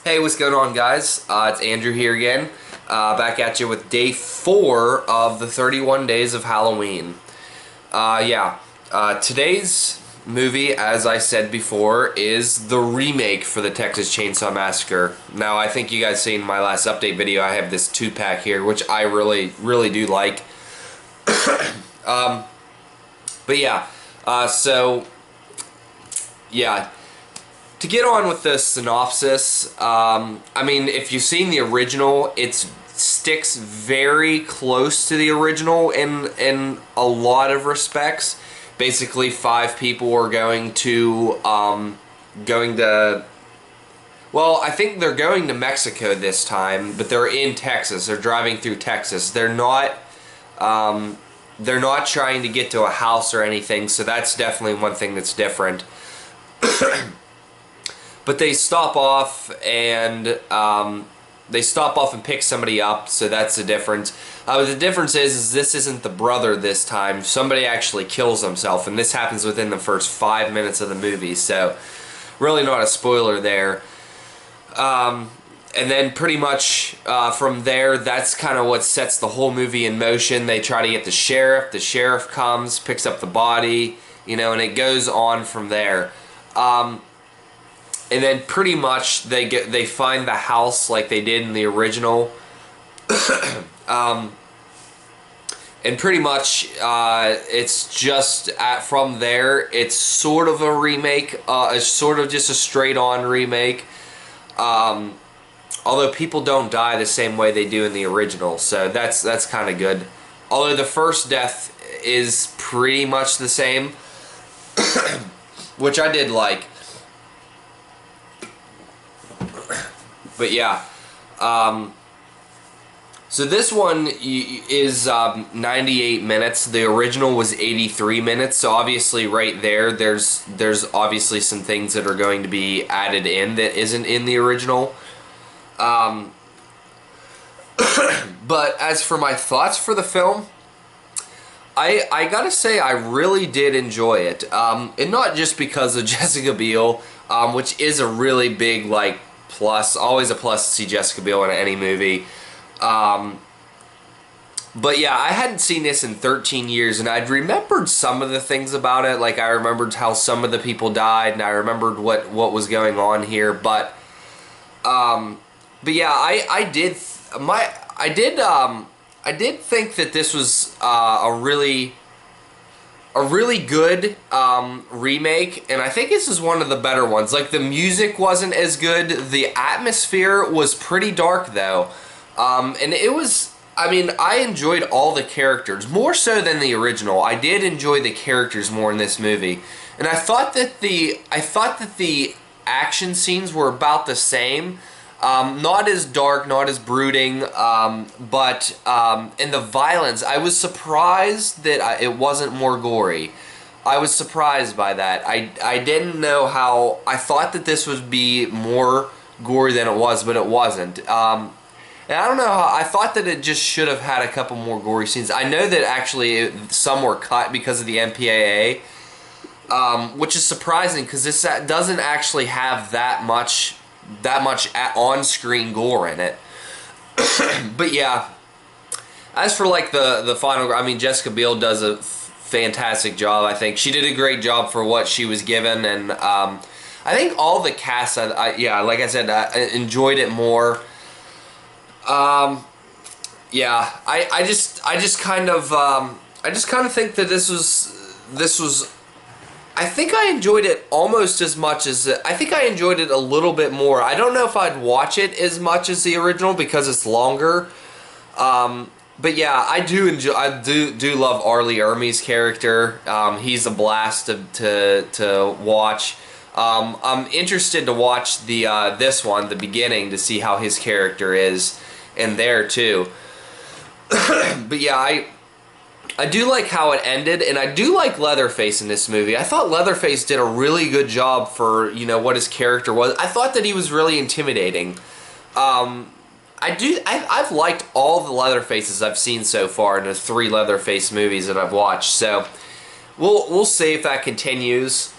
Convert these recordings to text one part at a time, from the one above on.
Hey, what's going on, guys? It's Andrew here again, back at you with day 4 of the 31 days of Halloween. Today's movie, as I said before, is the remake for the Texas Chainsaw Massacre. Now, I think you guys seen my last update video. I have this 2-pack here, which I really do like. To get on with the synopsis, I mean, if you've seen the original, it sticks very close to the original in a lot of respects. Basically, 5 people are going to, well, I think they're going to Mexico this time, but they're in Texas. They're driving through Texas. They're not trying to get to a house or anything, so that's definitely one thing that's different. But they stop off and pick somebody up, so that's the difference. The difference is this isn't the brother this time. Somebody actually kills himself, and this happens within the first 5 minutes of the movie, so really not a spoiler there. And then pretty much from there, that's kind of what sets the whole movie in motion. They try to get the sheriff. The sheriff comes, picks up the body, you know, and it goes on from there. And then pretty much they find the house like they did in the original. And pretty much it's just from there, it's sort of a remake. It's sort of just a straight-on remake. Although people don't die the same way they do in the original, so that's kind of good. Although the first death is pretty much the same, which I did like. But yeah, so this one is 98 minutes. The original was 83 minutes. So obviously, right there, there's obviously some things that are going to be added in that isn't in the original. But as for my thoughts for the film, I gotta say I really did enjoy it, and not just because of Jessica Biel, which is a really big plus, always a plus to see Jessica Biel in any movie. But yeah, I hadn't seen this in 13 years, and I'd remembered some of the things about it. Like, I remembered how some of the people died, and I remembered what was going on here. But yeah, I did think that this was a really good remake, and I think this is one of the better ones. Like, the music wasn't as good. The atmosphere was pretty dark, though. And it was, I mean, I enjoyed all the characters, more so than the original. I did enjoy the characters more in this movie. And I thought that the action scenes were about the same. Not as dark, not as brooding, but in the violence, I was surprised that it wasn't more gory. I was surprised by that. I didn't know how. I thought that this would be more gory than it was, but it wasn't. And I don't know how. I thought that it just should have had a couple more gory scenes. I know that actually some were cut because of the MPAA, which is surprising because this doesn't actually have that much on-screen gore in it. But yeah, as for the final, I mean, Jessica Biel does a fantastic job. I think she did a great job for what she was given, and I think all the cast, yeah, like I said, I enjoyed it more. Yeah, I just kind of think that this was. I think I enjoyed it almost as much as I think I enjoyed it a little bit more. I don't know if I'd watch it as much as the original because it's longer. But yeah, I do love Arlie Ermey's character. He's a blast to watch. I'm interested to watch this one, the beginning, to see how his character is in there too. But yeah, I do like how it ended, and I do like Leatherface in this movie. I thought Leatherface did a really good job for, you know, what his character was. I thought that he was really intimidating. I've liked all the Leatherfaces I've seen so far in the 3 Leatherface movies that I've watched, so we'll see if that continues.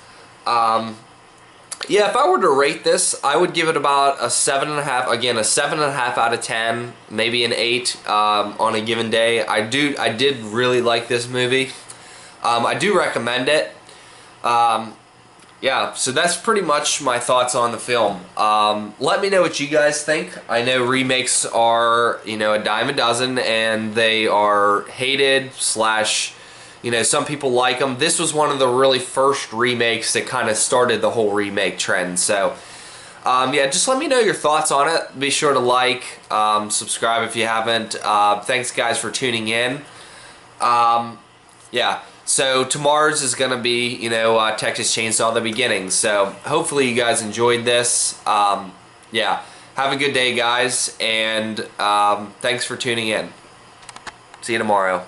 Yeah, if I were to rate this, I would give it about a 7.5. Again, a 7.5 out of 10, maybe an 8 on a given day. I did really like this movie. I do recommend it. Yeah, so that's pretty much my thoughts on the film. Let me know what you guys think. I know remakes are, you know, a dime a dozen, and they are hated slash, you know, some people like them. This was one of the really first remakes that kind of started the whole remake trend. So, yeah, just let me know your thoughts on it. Be sure to like, subscribe if you haven't. Thanks, guys, for tuning in. Yeah. So tomorrow's is going to be, you know, Texas Chainsaw the beginning. So hopefully you guys enjoyed this. Yeah. Have a good day, guys, and thanks for tuning in. See you tomorrow.